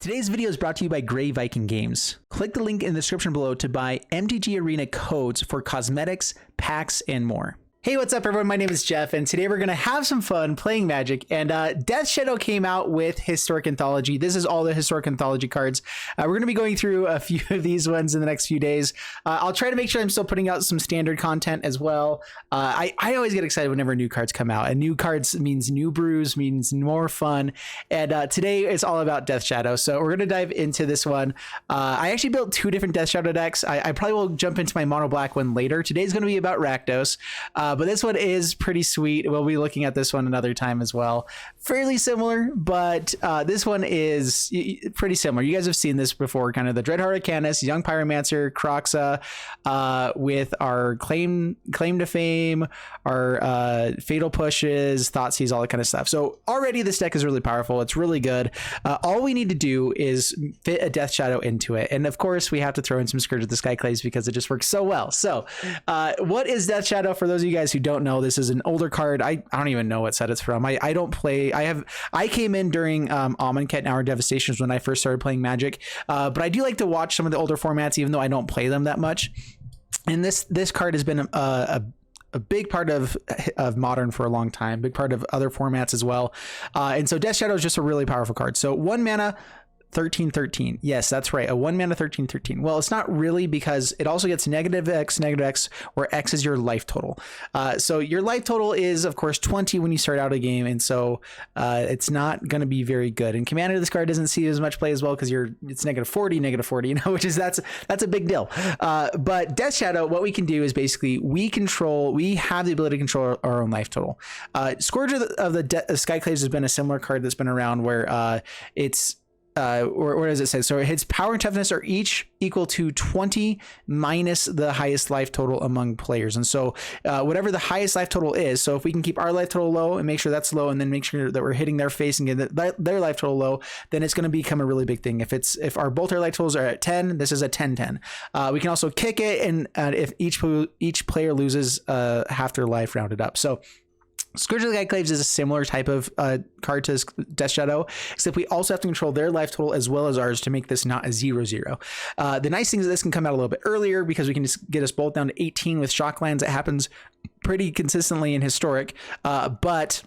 Today's video is brought to you by Grey Viking Games. Click the link in the description below to buy MTG Arena codes for cosmetics, packs, and more. Hey, what's up everyone? My name is Jeff, and today we're going to have some fun playing Magic, and Death Shadow came out with Historic Anthology. This is all the Historic Anthology cards. We're going to be going through a few of these ones in the next few days. I'll try to make sure I'm still putting out some standard content as well. I always get excited whenever new cards come out, and new cards means new brews, means more fun, and today is all about Death Shadow, so we're going to dive into this one. I actually built two different Death Shadow decks. I probably will jump into my mono black one later. Today's going to be about Rakdos. But this one is pretty sweet. We'll be looking at this one another time as well. Fairly similar, but this one is pretty similar. You guys have seen this before, kind of the Dreadheart Arcanist, Young Pyromancer, Kroxa, with our claim to fame, our fatal pushes, Thoughtseize, all that kind of stuff. So already this deck is really powerful. It's really good. All we need to do is fit a Death Shadow into it. And of course, we have to throw in some Scourge of the Skyclaves because it just works so well. So what is Death Shadow? For those of you guys who don't know, this is an older card. I don't even know what set it's from. I don't play. I came in during Amonkhet and Hour Devastations when I first started playing Magic, but I do like to watch some of the older formats, even though I don't play them that much. And this card has been a big part of Modern for a long time, big part of other formats as well. And so Death Shadow is just a really powerful card. So 1 mana, 13/13. Yes, that's right. A 1 mana 13/13. Well, it's not really, because it also gets -X, where X is your life total. So your life total is, of course, 20 when you start out a game, and so it's not going to be very good. And Commander, this card doesn't see as much play as well because it's -40, you know, which is that's a big deal. But Death Shadow, what we can do is basically we have the ability to control our own life total. Scourge of the Skyclaves has been a similar card that's been around where it's or what does it say? So it hits power and toughness are each equal to 20 minus the highest life total among players. And so whatever the highest life total is, so if we can keep our life total low and make sure that's low, and then make sure that we're hitting their face and get their life total low, then it's going to become a really big thing. If both our life totals are at 10, this is a 10/10. We can also kick it, and if each player loses half their life rounded up. So Scourge of the Skyclaves is a similar type of card to Death Shadow, except we also have to control their life total as well as ours to make this not a 0/0. The nice thing is that this can come out a little bit earlier because we can just get us both down to 18 with Shocklands. It happens pretty consistently in Historic, but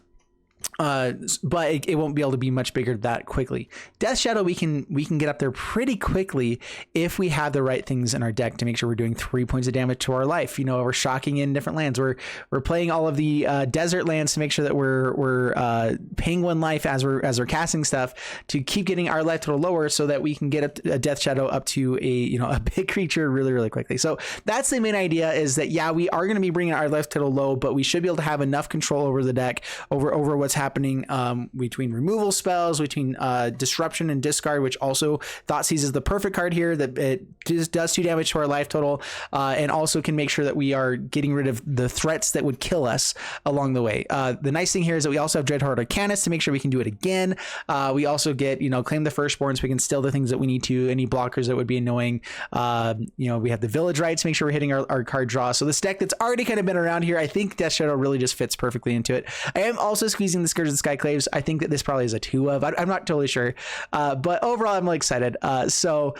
it won't be able to be much bigger that quickly. Death Shadow, we can get up there pretty quickly if we have the right things in our deck to make sure we're doing 3 points of damage to our life. You know, we're shocking in different lands. We're playing all of the desert lands to make sure that we're paying 1 life as we're casting stuff to keep getting our life total lower, so that we can get a Death Shadow up to a big creature really quickly. So that's the main idea, is that yeah, we are going to be bringing our life total low, but we should be able to have enough control over the deck, over what's happening between removal spells, between disruption and discard, which also Thoughtseize is the perfect card here, that it just does 2 damage to our life total, and also can make sure that we are getting rid of the threats that would kill us along the way. The nice thing here is that we also have Dreadheart Arcanist to make sure we can do it again. We also get Claim the Firstborn, so we can steal the things that we need to, any blockers that would be annoying. We have the Village Rites to make sure we're hitting our card draw. So this deck that's already kind of been around here, I think Death Shadow really just fits perfectly into it. I am also squeezing the Scourge of the Skyclaves. I think that this probably is a 2 of. I'm not totally sure, but overall I'm really excited. So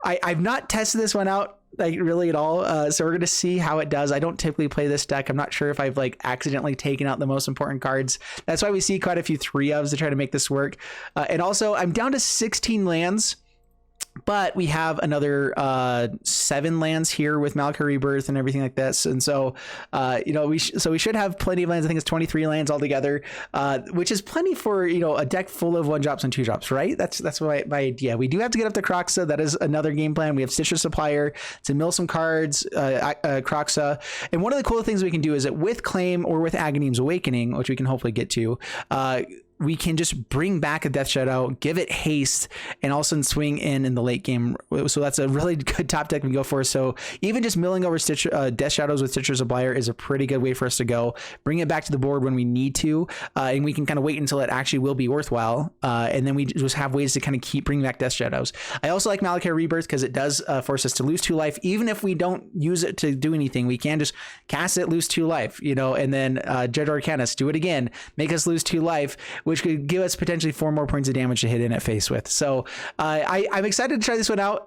I've not tested this one out really at all, so we're going to see how it does. I don't typically play this deck. I'm not sure if I've accidentally taken out the most important cards. That's why we see quite a few 3-ofs to try to make this work. And also I'm down to 16 lands, but we have another 7 lands here with Malakir Rebirth and everything like this, and so we should have plenty of lands. I think it's 23 lands altogether, which is plenty for a deck full of 1-drops and 2-drops, right? That's my idea. We do have to get up to Kroxa. That is another game plan. We have Stitcher Supplier to mill some cards, Kroxa, and one of the cool things we can do is that with Claim or with Aghanim Awakening, which we can hopefully get to, we can just bring back a Death Shadow, give it haste, and all of a sudden swing in the late game. So that's a really good top deck we can go for. So even just milling over Death Shadows with Stitcher Supplier is a pretty good way for us to go. Bring it back to the board when we need to, and we can kind of wait until it actually will be worthwhile. And then we just have ways to kind of keep bringing back Death Shadows. I also like Malakir Rebirth because it does force us to lose 2 life. Even if we don't use it to do anything, we can just cast it, lose 2 life, and then Dreadheart Arcanist, do it again, make us lose 2 life, which could give us potentially 4 more points of damage to hit in at face with. So I'm excited to try this one out.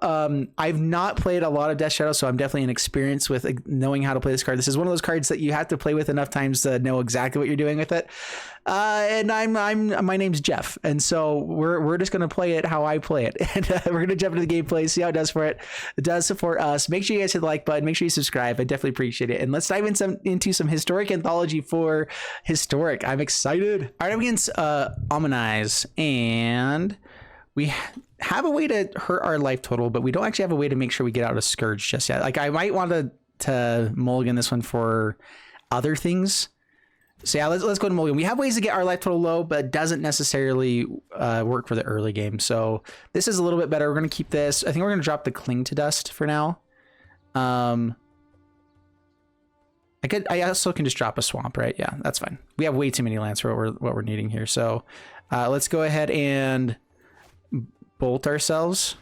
I've not played a lot of Death Shadow, so I'm definitely inexperienced with knowing how to play this card. This is one of those cards that you have to play with enough times to know exactly what you're doing with it. And my name's Jeff, and so we're just gonna play it how I play it, and we're gonna jump into the gameplay, see how it does for it. It does for us. Make sure you guys hit the like button. Make sure you subscribe. I definitely appreciate it. And let's dive into some historic anthology for historic. I'm excited. All right, I'm against Omanize, and we have a way to hurt our life total, but we don't actually have a way to make sure we get out of Scourge just yet. Like, I might want to mulligan this one for other things. So yeah, let's go to mulligan. We have ways to get our life total low, but it doesn't necessarily work for the early game. So this is a little bit better. We're going to keep this. I think we're going to drop the Cling to Dust for now. I also can just drop a Swamp, right? Yeah, that's fine. We have way too many lands for what we're needing here. So let's go ahead and bolt ourselves.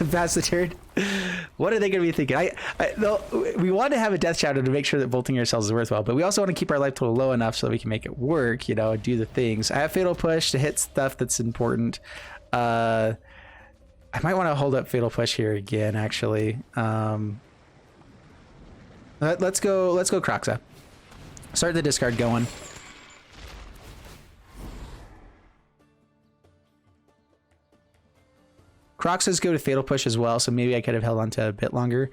Pass the turn. What are they going to be thinking? We want to have a Death Shadow to make sure that bolting ourselves is worthwhile, but we also want to keep our life total low enough so that we can make it work, you know, and do the things. I have Fatal Push to hit stuff that's important. I might want to hold up Fatal Push here again, actually. Let's go Kroxa. Start the discard going. Kroxas go to Fatal Push as well, so maybe I could have held on to a bit longer.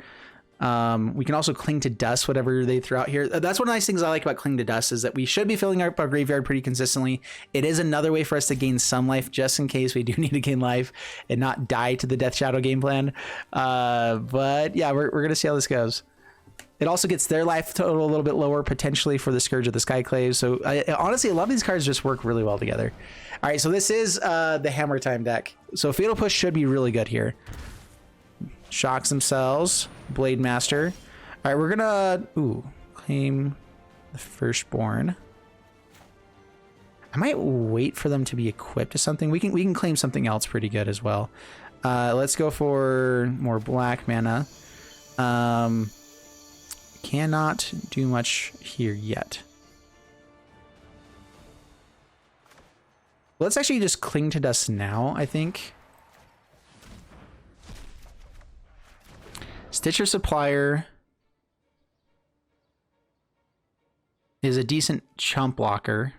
We can also Cling to Dust whatever they throw out here. That's one of the nice things I like about Cling to Dust, is that we should be filling up our graveyard pretty consistently. It is another way for us to gain some life, just in case we do need to gain life and not die to the Death Shadow game plan. But yeah, we're going to see how this goes. It also gets their life total a little bit lower, potentially, for the Scourge of the Skyclave. So honestly, a lot of these cards just work really well together. All right, so this is the Hammer Time deck. So Fatal Push should be really good here. Shocks themselves. Blade Master. All right, we're gonna claim the Firstborn. I might wait for them to be equipped to something. We can claim something else pretty good as well. Let's go for more black mana. Cannot do much here yet. Let's actually just Cling to Dust now, I think. Stitcher Supplier is a decent chump blocker.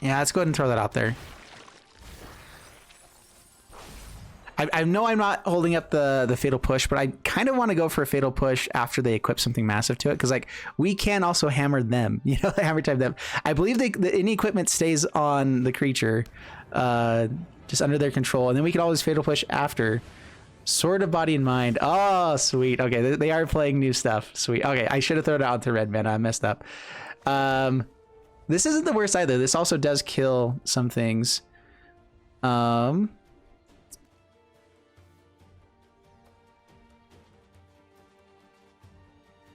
Yeah, let's go ahead and throw that out there. I know I'm not holding up the Fatal Push, but I kind of want to go for a Fatal Push after they equip something massive to it, because like we can also hammer them, you know, hammer time them. I believe any equipment stays on the creature, just under their control, and then we can always Fatal Push after. Sword of Body and Mind. Oh, sweet. Okay, they are playing new stuff. Sweet. Okay, I should have thrown it out to red mana. I messed up. This isn't the worst either. This also does kill some things.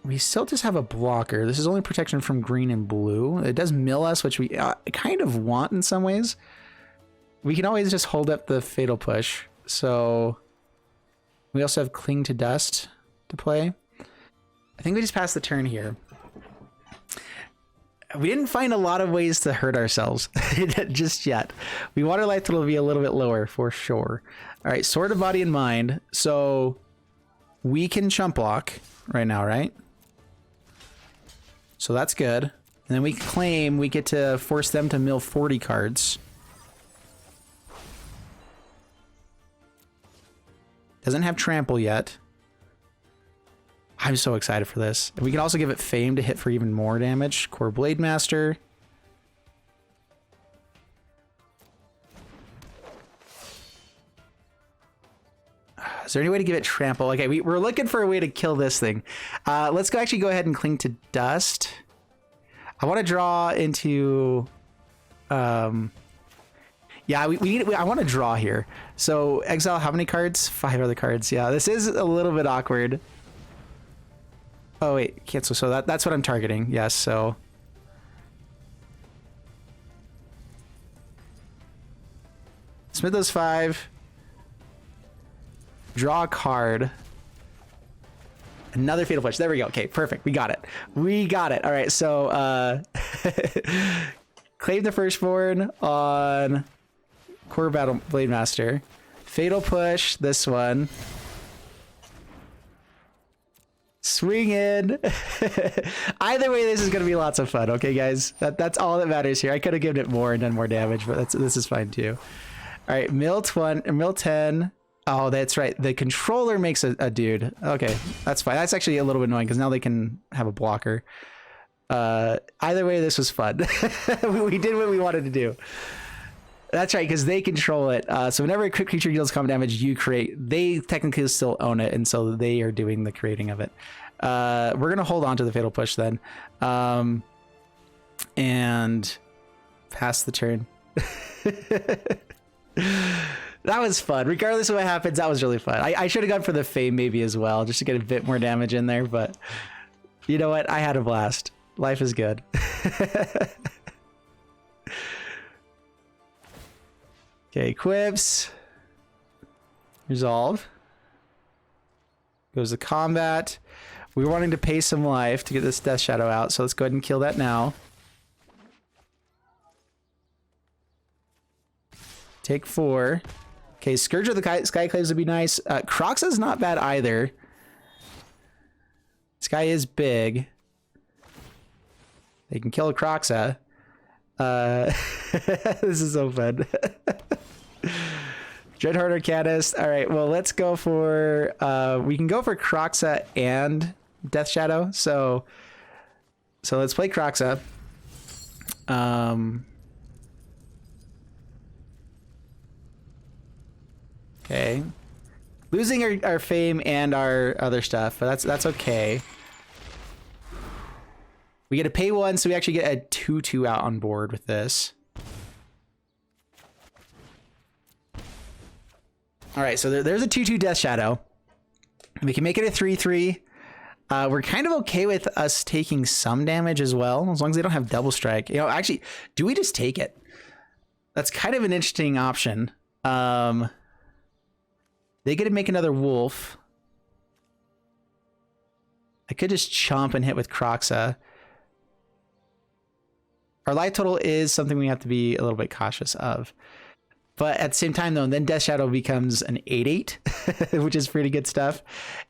We still just have a blocker. This is only protection from green and blue. It does mill us, which we kind of want in some ways. We can always just hold up the Fatal Push. So we also have Cling to Dust to play. I think we just passed the turn here. We didn't find a lot of ways to hurt ourselves just yet. We want our life total to be a little bit lower for sure. All right, Sword of Body and Mind. So we can chump block right now, right? So that's good. And then we claim we get to force them to mill 40 cards. Doesn't have Trample yet. I'm so excited for this. We can also give it Fame to hit for even more damage. Core Blade Master. Is there any way to give it Trample? Okay, we're looking for a way to kill this thing. Let's actually go ahead and Cling to Dust. I want to draw into... yeah, I want to draw here. So exile how many cards? 5 other cards. Yeah, this is a little bit awkward. Oh wait, cancel. So that's what I'm targeting. Yes, so... Smith those 5. Draw a card. Another Fatal Push. There we go. Okay, perfect. We got it. We got it. All right, so claim the Firstborn on Core Battle Blade Master. Fatal Push this one. Swing in. Either way, this is going to be lots of fun. Okay, guys, that's all that matters here. I could have given it more and done more damage, but this is fine too. All right, mill 10. Oh, that's right. The controller makes a dude. Okay, that's fine. That's actually a little bit annoying because now they can have a blocker. Either way, this was fun. We did what we wanted to do. That's right, because they control it. So whenever a crit creature deals combat damage, you create. They technically still own it, and so they are doing the creating of it. We're gonna hold on to the Fatal Push then, and pass the turn. That was fun. Regardless of what happens, that was really fun. I should have gone for the Fame maybe as well, just to get a bit more damage in there. But you know what? I had a blast. Life is good. Okay, equips. Resolve. Goes to combat. We were wanting to pay some life to get this Death Shadow out, so let's go ahead and kill that now. Take 4. Okay, Scourge of the Skyclaves would be nice. Croxa's not bad either. This guy is big. They can kill a Croxa. This is so fun. Dreadheart Arcanist. All right, well, let's go for... we can go for Croxa and Death Shadow. So let's play Croxa. Okay. Losing our fame and our other stuff, but that's okay. We get to pay 1, so we actually get a 2/2 out on board with this. All right, so there's a 2/2 Death Shadow. We can make it a 3/3. We're kind of okay with us taking some damage as well, as long as they don't have double strike. You know, actually, do we just take it? That's kind of an interesting option. They get to make another wolf. I could just chomp and hit with Croxa. Our life total is something we have to be a little bit cautious of. But at the same time, though, then Death Shadow becomes an 8/8, which is pretty good stuff.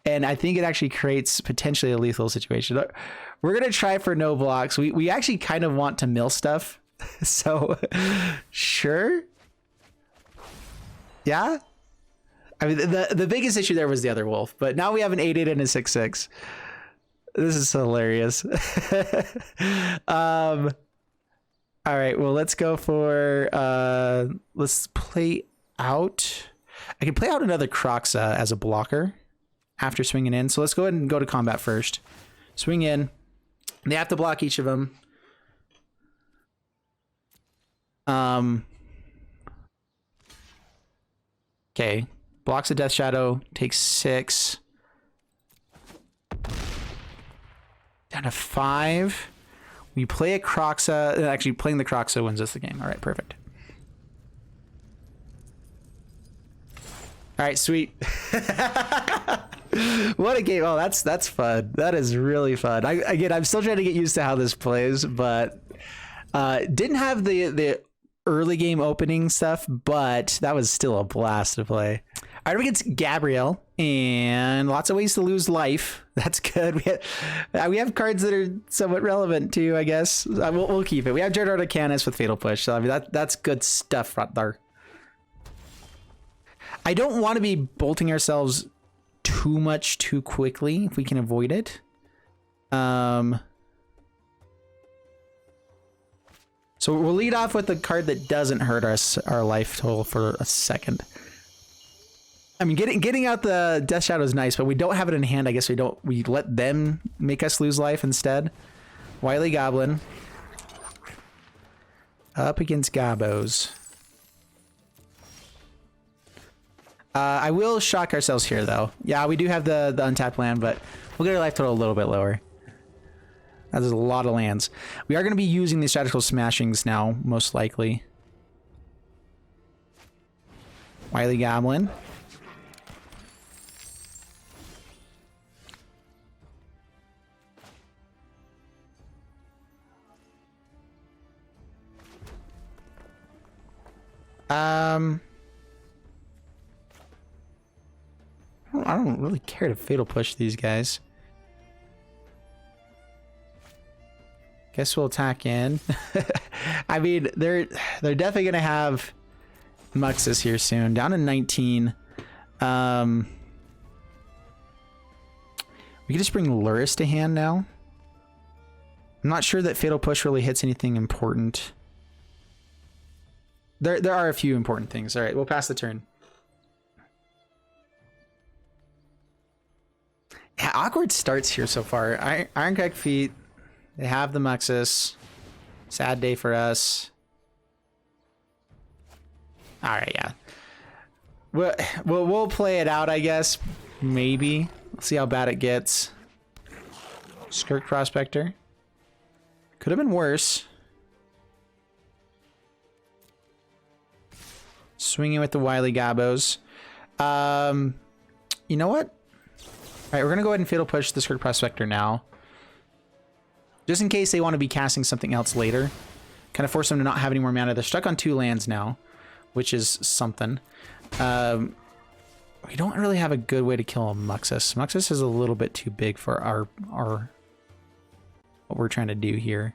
And I think it actually creates potentially a lethal situation. We're going to try for no blocks. We actually kind of want to mill stuff. So, sure. Yeah. I mean, the biggest issue there was the other wolf. But now we have an 8/8 and a 6/6. This is hilarious. All right, well, let's go for, let's play out. I can play out another Croxa as a blocker after swinging in. So let's go ahead and go to combat first. Swing in. They have to block each of them. Okay, blocks a Death Shadow, takes 6. Down to 5. We play a Croxa. Actually, playing the Croxa wins us the game. All right, perfect. All right, sweet. What a game. Oh, that's fun. That is really fun. I'm still trying to get used to how this plays, but didn't have the early game opening stuff, but that was still a blast to play. All right, we get Gabrielle, and lots of ways to lose life. That's good. We have cards that are somewhat relevant too, I guess. We'll keep it. We have Dreadheart Arcanist with Fatal Push, so I mean that's good stuff right there. I don't want to be bolting ourselves too much too quickly if we can avoid it. So we'll lead off with the card that doesn't hurt our life total for a second. I mean, getting out the Death Shadow is nice, but we don't have it in hand. I guess we let them make us lose life instead. Wily Goblin. Up against Gabos. I will shock ourselves here, though. Yeah, we do have the untapped land, but we'll get our life total a little bit lower. That is a lot of lands. We are going to be using these strategical smashings now, most likely. Wily Goblin. I don't really care to fatal push these guys. Guess we'll attack in. I mean, they're definitely gonna have Muxus here soon. Down to 19. We can just bring Luris to hand now. I'm not sure that fatal push really hits anything important. There are a few important things. All right, we'll pass the turn. Yeah, awkward starts here so far. Ironcrag Feet. They have the Muxus. Sad day for us. All right, yeah. We'll play it out, I guess. Maybe. We'll see how bad it gets. Skirk Prospector. Could have been worse. Swinging with the Wily Gabos. You know what? All right, we're going to go ahead and Fatal Push the Skirk Prospector now. Just in case they want to be casting something else later. Kind of force them to not have any more mana. They're stuck on 2 lands now, which is something. We don't really have a good way to kill a Muxus. Muxus is a little bit too big for our what we're trying to do here.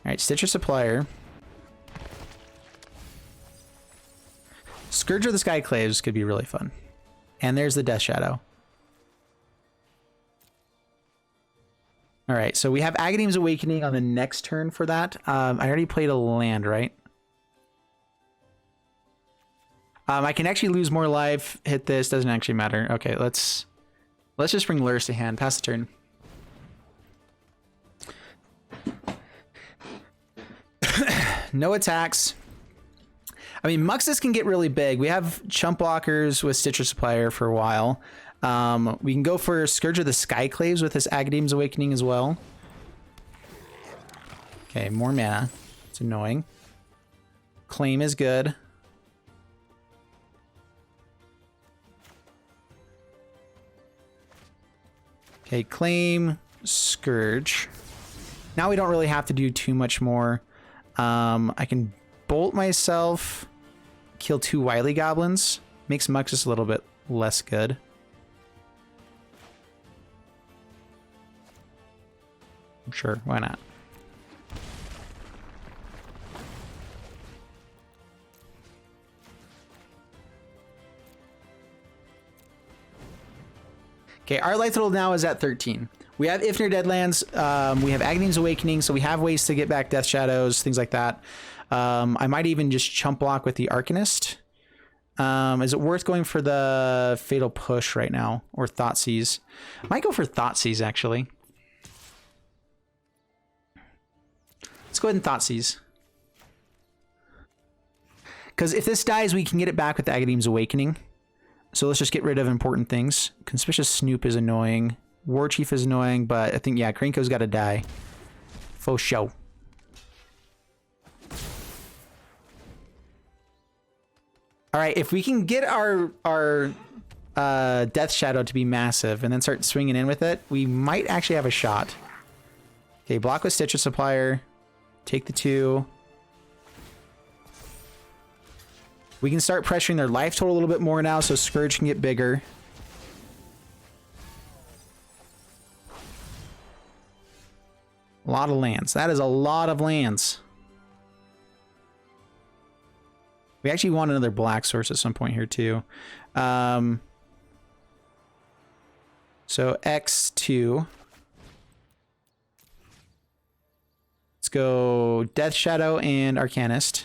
All right, Stitcher Supplier. Scourge of the Skyclaves could be really fun. And there's the Death Shadow. All right, so we have Agadeem's Awakening on the next turn for that. I already played a land, right? I can actually lose more life, hit this, doesn't actually matter. Okay, let's just bring Luris to hand, pass the turn. No attacks. I mean, Muxus can get really big. We have chump blockers with Stitcher Supplier for a while. We can go for Scourge of the Skyclaves with this Agadeem's Awakening as well. Okay, more mana. It's annoying. Claim is good. Okay, Claim, Scourge. Now we don't really have to do too much more. I can bolt myself, kill 2 Wily Goblins. Makes Muxus a little bit less good. Sure, why not? Okay, our life total now is at 13. We have Ifnir Deadlands, we have Agadeem's Awakening, so we have ways to get back Death Shadows, things like that. I might even just chump block with the Arcanist. Is it worth going for the Fatal Push right now? Or Thoughtseize? I might go for Thoughtseize, actually. Let's go ahead and Thoughtseize. Because if this dies, we can get it back with the Agadeem's Awakening. So let's just get rid of important things. Conspicuous Snoop is annoying. War Chief is annoying, but I think, yeah, Krenko's got to die. Faux show. All right, if we can get our Death Shadow to be massive and then start swinging in with it, we might actually have a shot. Okay, block with Stitcher Supplier. Take the 2. We can start pressuring their life total a little bit more now, so Scourge can get bigger. A lot of lands. That is a lot of lands. We actually want another black source at some point here too. So X2. Let's go Death Shadow and Arcanist.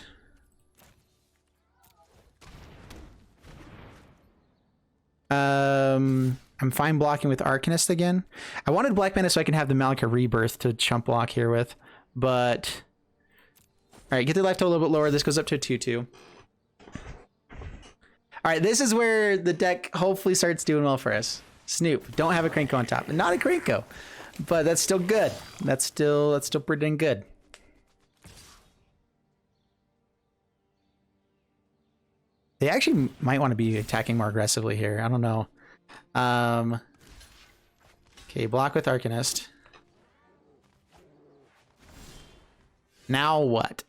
I'm fine blocking with Arcanist again. I wanted Black Mana so I can have the Malika Rebirth to chump block here with, but... Alright, get the life total a little bit lower. This goes up to a 2-2. Alright, this is where the deck hopefully starts doing well for us. Snoop, don't have a Krenko on top. Not a Krenko, but that's still good. That's still pretty dang good. They actually might want to be attacking more aggressively here. I don't know. Okay, block with Arcanist. Now what?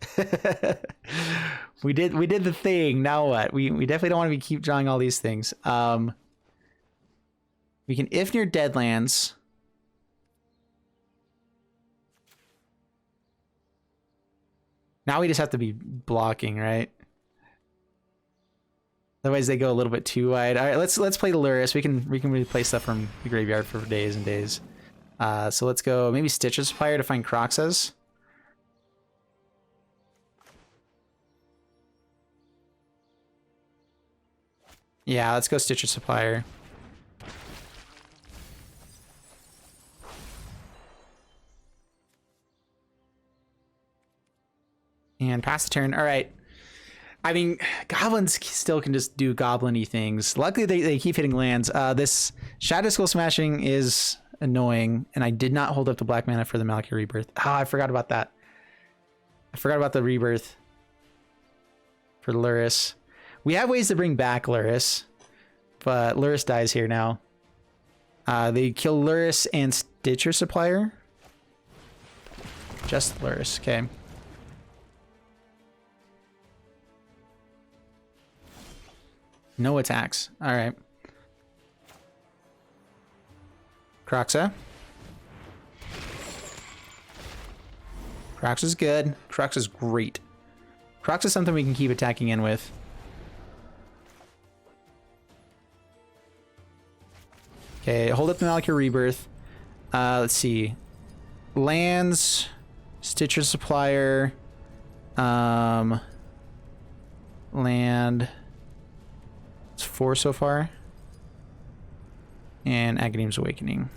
We did the thing. Now what? We definitely don't want to be keep drawing all these things. We can if near Deadlands. Now we just have to be blocking, right? Otherwise they go a little bit too wide. All right, let's play the Lurrus. We can replay stuff from the graveyard for days and days. So let's go maybe Stitcher Supplier to find Croxas. Yeah, let's go Stitcher Supplier. And pass the turn. All right. I mean, goblins still can just do goblin-y things. Luckily, they keep hitting lands. This Shadow Skull Smashing is annoying, and I did not hold up the black mana for the Malakir Rebirth. Oh, I forgot about that. I forgot about the Rebirth for Lurrus. We have ways to bring back Lurrus, but Lurrus dies here now. They kill Lurrus and Stitcher Supplier. Just Lurrus, okay. No attacks. All right. Croxa. Crox is good. Crox is great. Crox is something we can keep attacking in with. Okay, hold up the Malakir Rebirth. Let's see. Lands, Stitcher Supplier, land. It's 4 so far. And Academ's Awakening.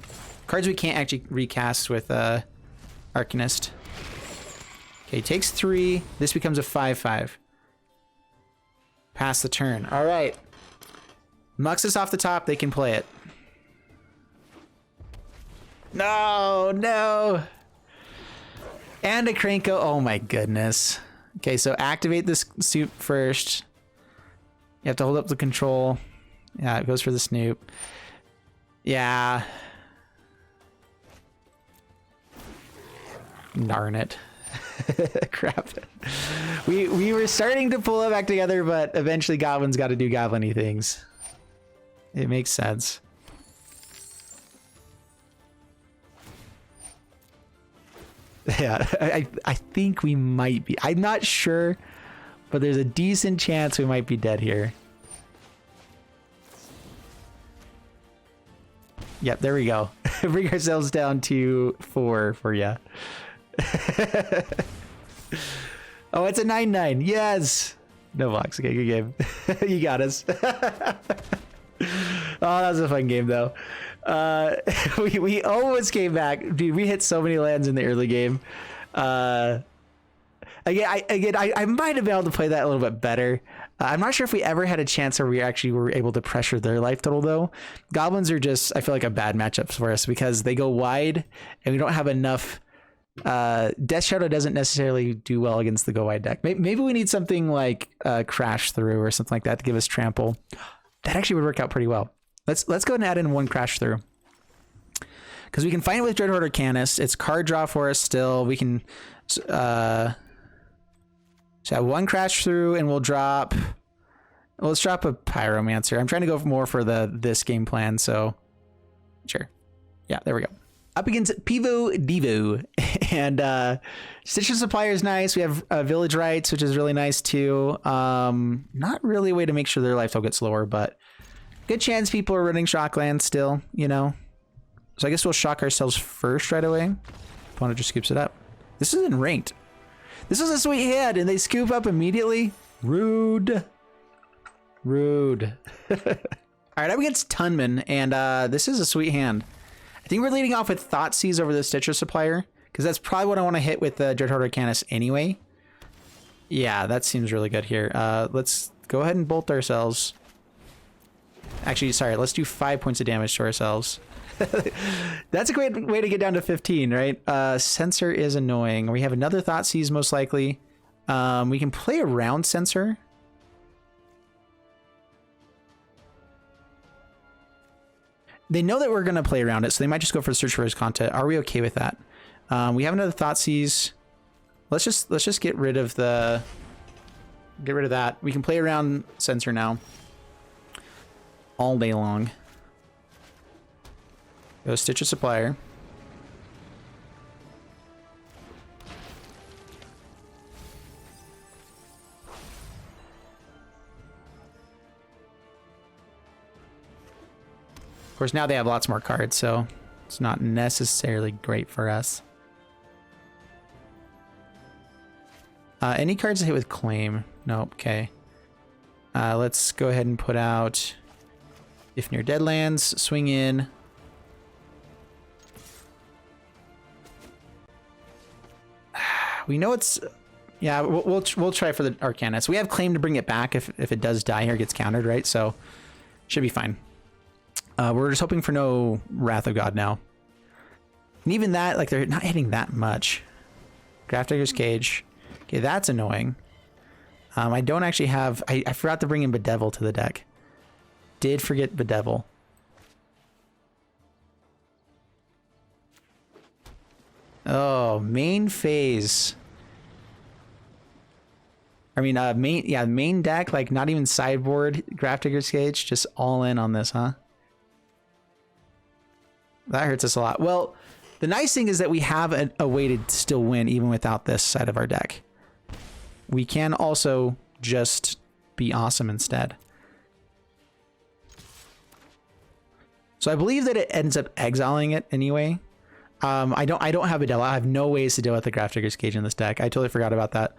Cards we can't actually recast with Arcanist. Okay, takes 3. This becomes a 5/5. Pass the turn. All right. Muxus off the top. They can play it. No, no. And a Krenko. Oh my goodness. Okay, so activate this Snoop first. You have to hold up the control. Yeah, it goes for the Snoop. Yeah. Darn it. Crap. We were starting to pull it back together, but eventually goblins got to do goblin-y things. It makes sense. Yeah, I think we might be. I'm not sure, but there's a decent chance we might be dead here. Yep, there we go. Bring ourselves down to 4 for ya. Oh, it's a 9/9. Yes. No box. Okay, good game. You got us. Oh, that was a fun game though. We almost came back, dude. We hit so many lands in the early game. Again, I might have been able to play that a little bit better. I'm not sure if we ever had a chance where we actually were able to pressure their life total though. Goblins are just, I feel like, a bad matchup for us because they go wide and we don't have enough. Death Shadow doesn't necessarily do well against the go wide deck. Maybe we need something like Crash Through or something like that to give us trample. That actually would work out pretty well. Let's go ahead and add in 1 Crash Through. Because we can find it with Dreadhorde Arcanist. It's card draw for us still. We can so have 1 Crash Through and we'll drop. Well, let's drop a Pyromancer. I'm trying to go more for this game plan, so sure. Yeah, there we go. Up against Pivo Devo. And Stitcher Supplier is nice. We have Village Rites, which is really nice too. Not really a way to make sure their life will get slower, but good chance people are running Shockland still, you know. So I guess we'll shock ourselves first right away. Opponent just scoops it up. This isn't ranked. This was a sweet hit, and they scoop up immediately. Rude. Rude. All right, up against Tunman, and this is a sweet hand. I think we're leading off with Thoughtseize over the Stitcher Supplier, because that's probably what I want to hit with the Dreadhorde Arcanist anyway. Yeah, that seems really good here. Let's go ahead and bolt ourselves. Actually, sorry, let's do 5 points of damage to ourselves. That's a great way to get down to 15, right? Censor is annoying. We have another Thoughtseize most likely. We can play around Censor. They know that we're going to play around it, so they might just go for Search for His Content. Are we okay with that? We have another Thoughtseize. let's just get rid of that. We can play around Sensor now all day long. Go Stitcher Supplier. Of course, now they have lots more cards, so it's not necessarily great for us. Any cards that hit with Claim? Nope, okay. Let's go ahead and put out If Near Deadlands, swing in. We know it's... Yeah, we'll try for the Arcana. So we have Claim to bring it back if it does die here, it gets countered, right? So should be fine. We're just hoping for no Wrath of God now. And even that, like, they're not hitting that much. Grafdigger's Cage. Okay, that's annoying. I don't actually have... I forgot to bring in Bedevil to the deck. Did forget Bedevil. Oh, main phase. I mean, main deck, like, not even sideboard Grafdigger's Cage, just all in on this, huh? That hurts us a lot. Well, the nice thing is that we have a way to still win even without this side of our deck. We can also just be awesome instead. So I believe that it ends up exiling it anyway. I don't have a Bedevil. I have no ways to deal with the Grafdigger's Cage in this deck. I totally forgot about that.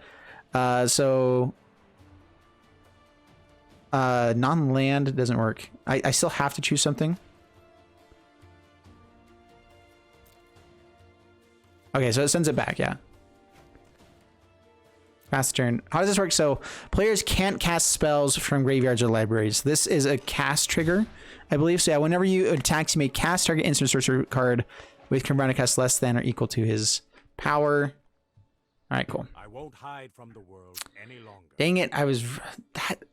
Non-land doesn't work. I still have to choose something. Okay, so it sends it back, yeah. Fast turn. How does this work? So players can't cast spells from graveyards or libraries. This is a cast trigger, I believe. So yeah, whenever you attack, you may cast target instant sorcerer card with combined cost less than or equal to his power. All right, cool. I won't hide from the world any longer. Dang it, that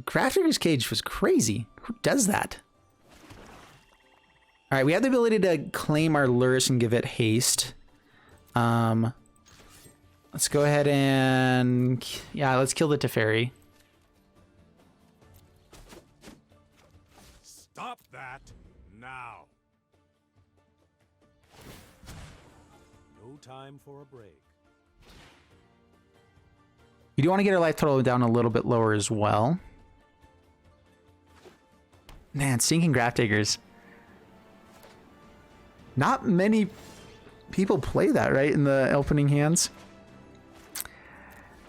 Grafdigger's Cage was crazy. Who does that? All right, we have the ability to claim our Lurrus and give it haste. Let's go ahead and... Yeah, let's kill the Teferi. Stop that now. No time for a break. We do want to get our life total down a little bit lower as well. Man, Stinking Grafdiggers. Not many people play that, right, in the opening hands.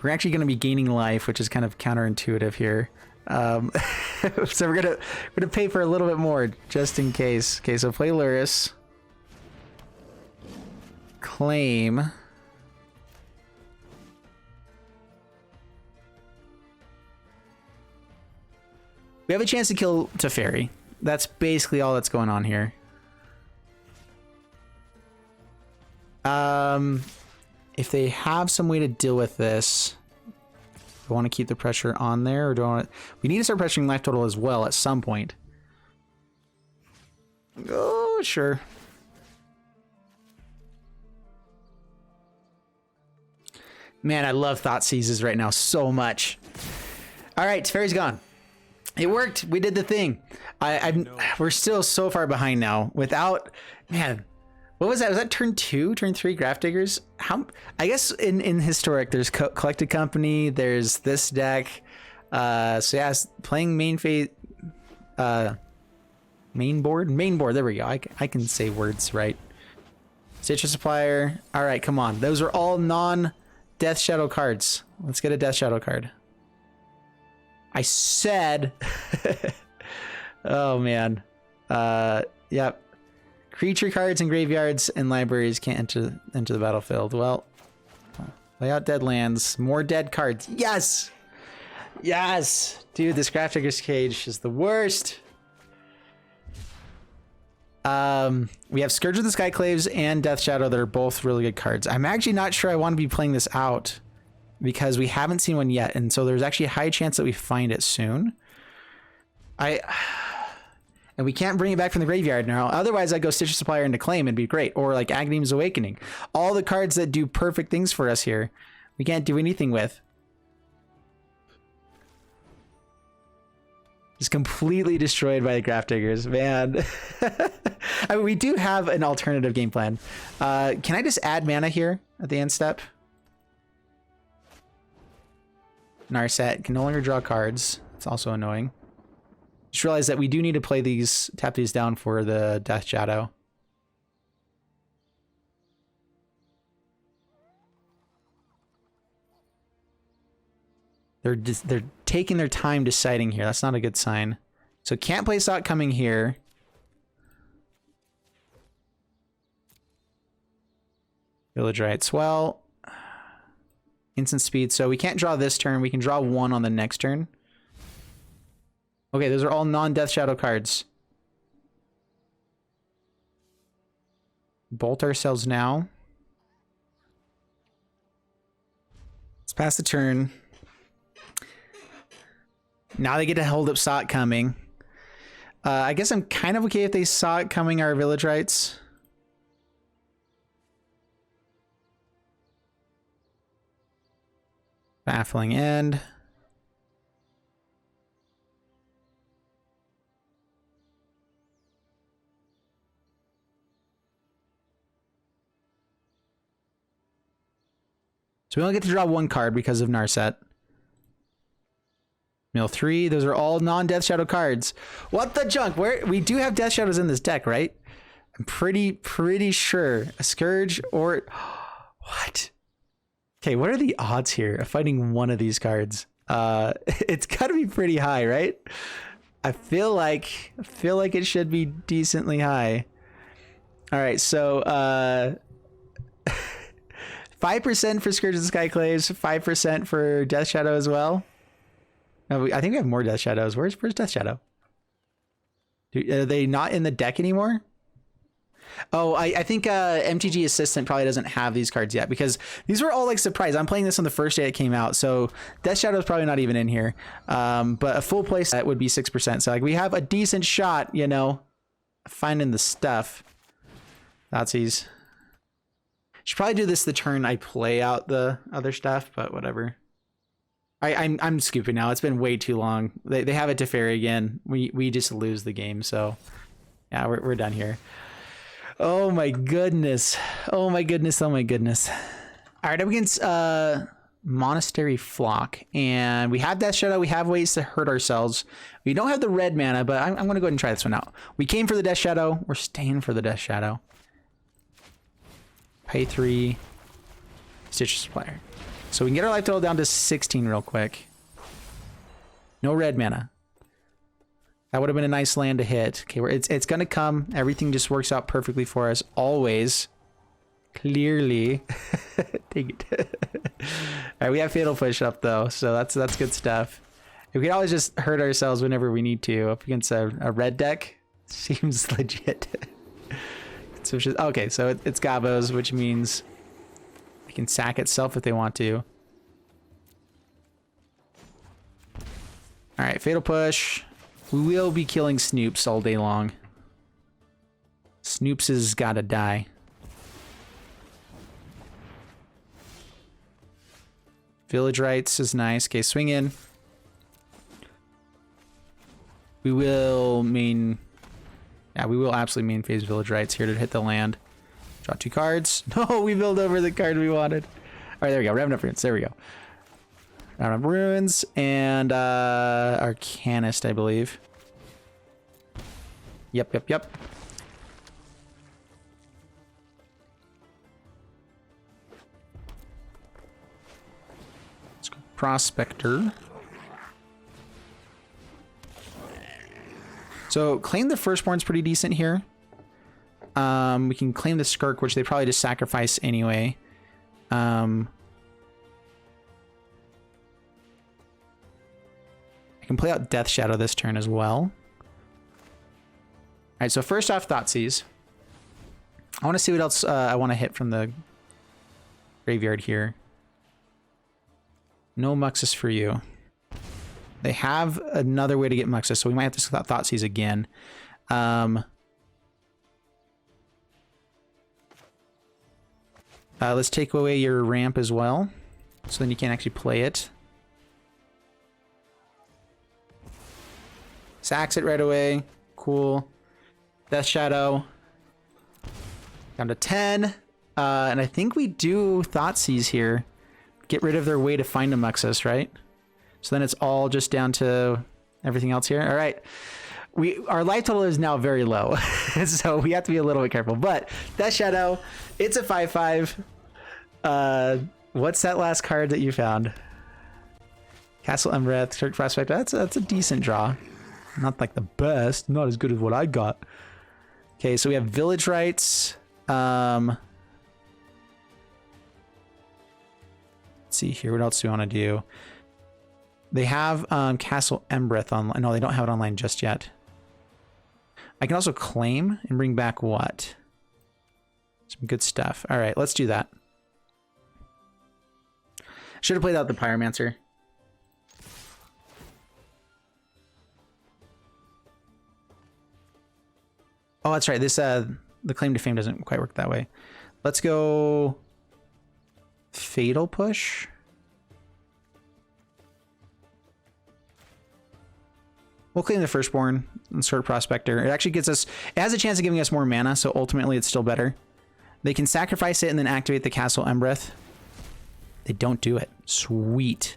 We're actually going to be gaining life, which is kind of counterintuitive here. So we're gonna pay for a little bit more just in case. Okay, so play Lurrus. Claim. We have a chance to kill Teferi. That's basically all that's going on here. If they have some way to deal with this, do I want to keep the pressure on there, or do I want to... We need to start pressuring life total as well at some point. Oh, sure. Man, I love Thought Seizes right now so much. All right, Teferi's gone. It worked. We did the thing. We're still so far behind now. Without... Man... What was that? Was that turn 2, turn 3 Grafdiggers? I guess in Historic, there's Collected Company, there's this deck. So yeah, playing main board, there we go. I can say words right. Stitcher Supplier. All right, come on. Those are all non-Death Shadow cards. Let's get a Death Shadow card. I said... Oh, man. Yep. Creature cards and graveyards and libraries can't enter the battlefield. Well, lay out dead lands. More dead cards. Yes! Yes! Dude, this Grafdigger's Cage is the worst. We have Scourge of the Skyclaves and Death Shadow that are both really good cards. I'm actually not sure I want to be playing this out because we haven't seen one yet, and so there's actually a high chance that we find it soon. And we can't bring it back from the graveyard now. Otherwise, I'd go Stitcher Supplier into Claim and be great. Or like Aghanim Awakening. All the cards that do perfect things for us here, we can't do anything with. Just completely destroyed by the Grafdiggers, man. I mean, we do have an alternative game plan. Can I just add mana here at the end step? Narset can no longer draw cards. It's also annoying. Just realize that we do need to play these, tap these down for the Death Shadow. They're taking their time deciding here. That's not a good sign. So can't play Stock coming here. Village Rites. Well, instant speed. So we can't draw this turn. We can draw one on the next turn. Okay, those are all non-Death Shadow cards. Bolt ourselves now. Let's pass the turn. Now they get to hold up Saw It Coming. I guess I'm kind of okay if they saw it coming our Village Rites. Baffling End. So we only get to draw one card because of Narset. Mill 3, those are all non-Death Shadow cards. What the junk? Where we do have Death Shadows in this deck, right? I'm pretty sure. A Scourge or what? Okay, what are the odds here of fighting one of these cards? It's gotta be pretty high, right? I feel like it should be decently high. All right, so 5% for Scourge of the Skyclaves, 5% for Death Shadow as well. No, I think we have more Death Shadows. Where's Death Shadow? Are they not in the deck anymore? Oh, I think MTG Assistant probably doesn't have these cards yet because these were all like surprise. I'm playing this on the first day it came out, so Death Shadow is probably not even in here. But a full play set would be 6%. So like we have a decent shot, you know, finding the stuff. Nazis. Should probably do this the turn I play out the other stuff, but whatever. I'm scooping now. It's been way too long. They have it to Teferi again. We just lose the game, so yeah, we're done here. Oh my goodness. Oh my goodness. Oh my goodness. All right, up against Monastery Flock, and we have Death Shadow. We have ways to hurt ourselves. We don't have the red mana, but I'm gonna go ahead and try this one out. We came for the Death Shadow. We're staying for the Death Shadow. Pay 3. Stitcher Supplier. So we can get our life total down to 16 real quick. No red mana. That would have been a nice land to hit. Okay, it's gonna come. Everything just works out perfectly for us always. Clearly. Take it. All right, we have Fatal Push up though, so that's good stuff. We can always just hurt ourselves whenever we need to. Up against a red deck seems legit. So okay, so it's Gabos, which means it can sack itself if they want to. All right, Fatal Push. We will be killing Snoops all day long. Snoops has gotta die. Village Rites is nice. Okay, swing in. We will main... Yeah, we will absolutely main phase Village Rites here to hit the land. Draw 2 cards. No, we build over the card we wanted. All right, there we go. Revenant Ruins. There we go. Revenant Ruins and Arcanist, I believe. Yep. Let's go Prospector. So claim the Firstborn's pretty decent here. We can claim the Skirk, which they probably just sacrifice anyway. I can play out Death Shadow this turn as well. All right, so first off, Thoughtseize. I want to see what else I want to hit from the graveyard here. No Muxus for you. They have another way to get Muxus, so we might have to Thoughtseize again. Let's take away your ramp as well, so then you can't actually play it. Sacks it right away. Cool. Death Shadow. Down to 10. And I think we do Thoughtseize here. Get rid of their way to find a Muxus, right? So then it's all just down to everything else here. All right. Our life total is now very low. So we have to be a little bit careful. But Death Shadow, it's a 5/5. What's that last card that you found? Castle Embereth, Church Prospect. That's a decent draw. Not like the best. Not as good as what I got. Okay, so we have Village Rites. Let's see here. What else do we want to do? They have Castle Embereth online. No, they don't have it online just yet. I can also claim and bring back what? Some good stuff. All right, let's do that. Should have played out the Pyromancer. Oh, that's right. This the claim to fame doesn't quite work that way. Let's go Fatal Push. We'll claim the Firstborn and Sword Prospector. It actually gets us, it has a chance of giving us more mana, so ultimately it's still better. They can sacrifice it and then activate the Castle Embereth. They don't do it. Sweet.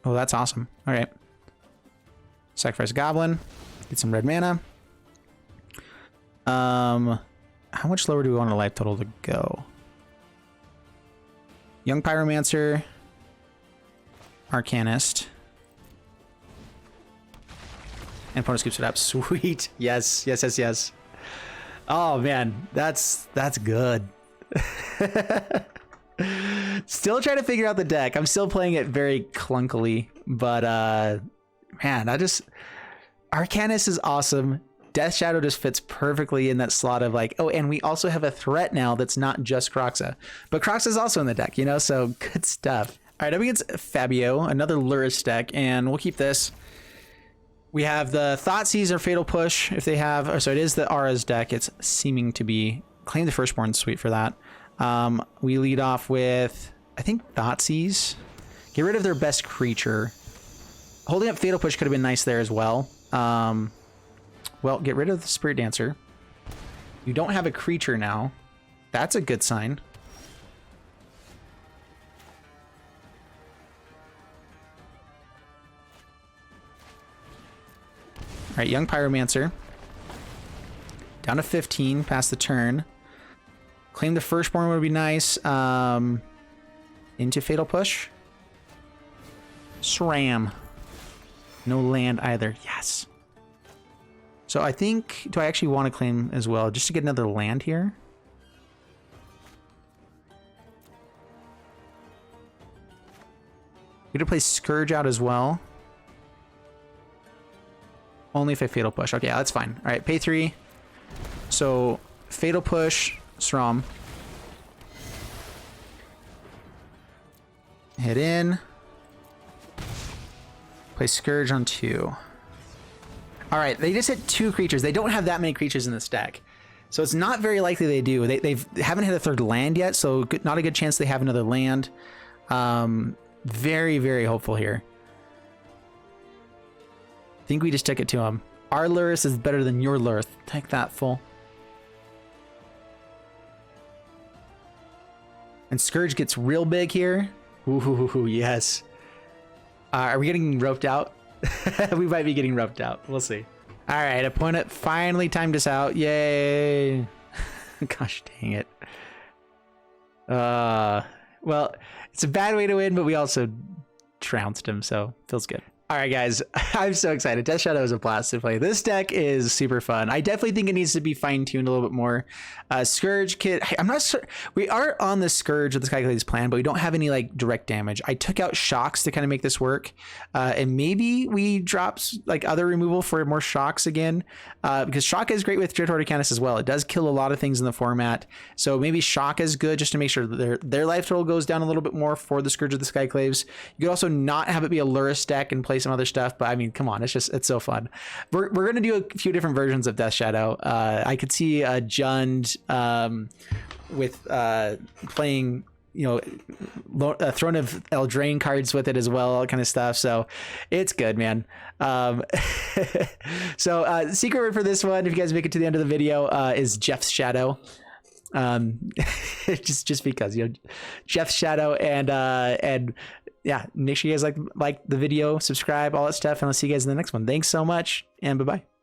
Oh, that's awesome. All right. Sacrifice a Goblin. Get some red mana. How much lower do we want our life total to go? Young Pyromancer. Arcanist. And opponent scoops it up. Sweet. Yes, yes, yes, yes. Oh man, that's good. Still trying to figure out the deck. I'm still playing it very clunkily, but man, Arcanist is awesome. Death Shadow just fits perfectly in that slot of like, oh, and we also have a threat now that's not just Kroxa, but Kroxa is also in the deck, you know, so good stuff. All right, up against Fabio, another Lurrus deck, and we'll keep this. We have the Thoughtseize or Fatal Push if they have, or so it is the Aura's deck. It's seeming to be, claim the Firstborn suite for that. We lead off with, I think, Thoughtseize. Get rid of their best creature. Holding up Fatal Push could have been nice there as well. Well, get rid of the Spirit Dancer. You don't have a creature now. That's a good sign. All right, Young Pyromancer. Down to 15 past the turn. Claim the Firstborn would be nice. Into Fatal Push. SRAM. No land either. Yes. So I think, do I actually want to claim as well, just to get another land here? We could play Scourge out as well. Only if I Fatal Push. Okay, that's fine. All right, pay 3. So Fatal Push, SRAM. Hit in. Play Scourge on 2. All right, they just hit 2 creatures. They don't have that many creatures in this deck. So it's not very likely they do. They haven't hit a third land yet, so not a good chance they have another land. Very, very hopeful here. I think we just took it to him. Our Lurrus is better than your Lurrus. Take that, fool. And Scourge gets real big here. Ooh, yes. Are we getting roped out? We might be getting roped out. We'll see. All right, opponent finally timed us out. Yay. Gosh dang it. Well, it's a bad way to win, but we also trounced him, so feels good. All right, guys, I'm so excited. Death Shadow is a blast to play. This deck is super fun. I definitely think it needs to be fine-tuned a little bit more. Scourge kit, I'm not sure. We are on the Scourge with the Skyclade's plan, but we don't have any like direct damage. I took out Shocks to kind of make this work. And maybe we drop like other removal for more Shocks again, because Shock is great with Driftwood Arcanus as well. It does kill a lot of things in the format. So maybe Shock is good just to make sure that their life total goes down a little bit more for the Scourge of the Skyclaves. You could also not have it be a Lurrus deck and play some other stuff, but I mean, come on, it's so fun. We're gonna do a few different versions of Death Shadow. I could see Jund with playing, you know, Throne of Eldraine cards with it as well, all kind of stuff. So it's good, man. So secret word for this one, if you guys make it to the end of the video, is Jeff's Shadow. Just because, you know, Jeff's Shadow. And yeah, make sure you guys like the video, subscribe, all that stuff, and I'll see you guys in the next one. Thanks so much, and bye-bye.